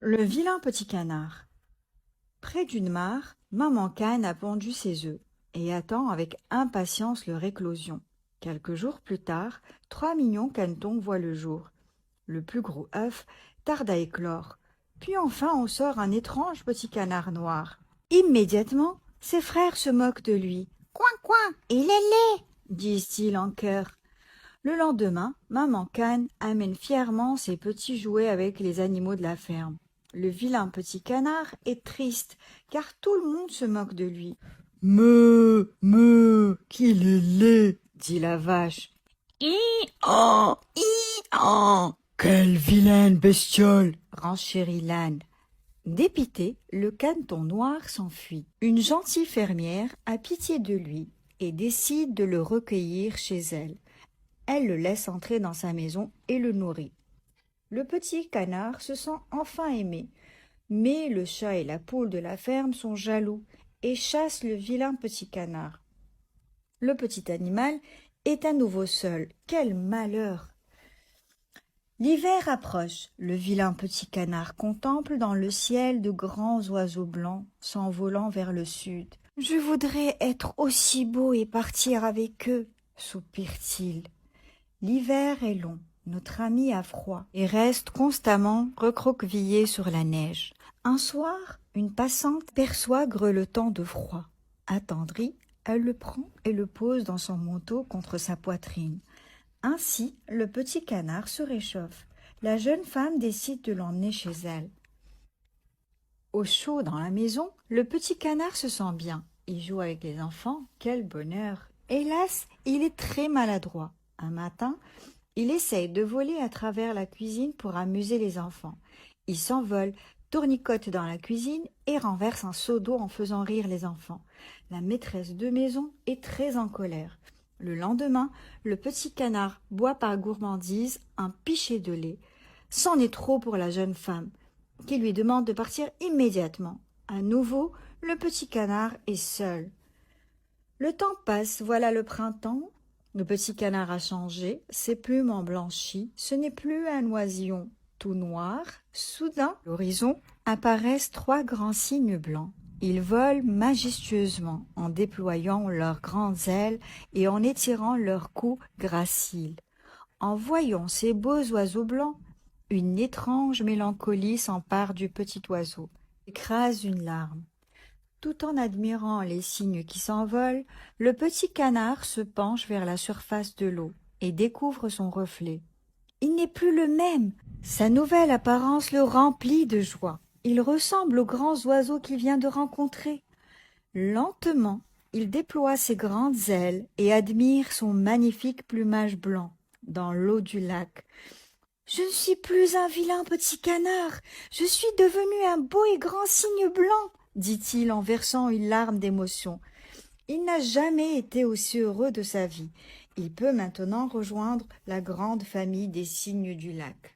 Le vilain petit canard. Près d'une mare, maman cane a pondu ses œufs et attend avec impatience leur éclosion. Quelques jours plus tard, 3 mignons canetons voient le jour. Le plus gros œuf tarde à éclore. Puis enfin on sort un étrange petit canard noir. Immédiatement, ses frères se moquent de lui. Coin, coin, il est laid, disent-ils en chœur. Le lendemain, maman cane amène fièrement ses petits jouets avec les animaux de la ferme. Le vilain petit canard est triste, car tout le monde se moque de lui. Qu'il est laid, dit la vache. Hi-han, quelle vilaine bestiole, renchérit l'âne. Dépité, le caneton noir s'enfuit. Une gentille fermière a pitié de lui et décide de le recueillir chez elle. Elle le laisse entrer dans sa maison et le nourrit. Le petit canard se sent enfin aimé, mais le chat et la poule de la ferme sont jaloux et chassent le vilain petit canard. Le petit animal est à nouveau seul. Quel malheur! L'hiver approche. Le vilain petit canard contemple dans le ciel de grands oiseaux blancs s'envolant vers le sud. « Je voudrais être aussi beau et partir avec eux, » soupire-t-il. L'hiver est long, notre ami a froid et reste constamment recroquevillé sur la neige. Un soir, une passante perçoit grelotant de froid. Attendrie, elle le prend et le pose dans son manteau contre sa poitrine. Ainsi, le petit canard se réchauffe. La jeune femme décide de l'emmener chez elle. Au chaud dans la maison, le petit canard se sent bien. Il joue avec les enfants. Quel bonheur! Hélas, il est très maladroit. Un matin, il essaye de voler à travers la cuisine pour amuser les enfants. Il s'envole, tournicote dans la cuisine et renverse un seau d'eau en faisant rire les enfants. La maîtresse de maison est très en colère. Le lendemain, le petit canard boit par gourmandise un pichet de lait. C'en est trop pour la jeune femme, qui lui demande de partir immédiatement. À nouveau, le petit canard est seul. Le temps passe, voilà le printemps. Le petit canard a changé, ses plumes ont blanchi, ce n'est plus un oisillon tout noir. Soudain, à l'horizon, apparaissent 3 grands cygnes blancs. Ils volent majestueusement en déployant leurs grandes ailes et en étirant leur cou gracile. En voyant ces beaux oiseaux blancs, une étrange mélancolie s'empare du petit oiseau, écrase une larme. Tout en admirant les cygnes qui s'envolent, le petit canard se penche vers la surface de l'eau et découvre son reflet. Il n'est plus le même. Sa nouvelle apparence le remplit de joie. Il ressemble aux grands oiseaux qu'il vient de rencontrer. Lentement, il déploie ses grandes ailes et admire son magnifique plumage blanc dans l'eau du lac. « Je ne suis plus un vilain petit canard, je suis devenu un beau et grand cygne blanc !» dit-il en versant une larme d'émotion. Il n'a jamais été aussi heureux de sa vie. Il peut maintenant rejoindre la grande famille des cygnes du lac.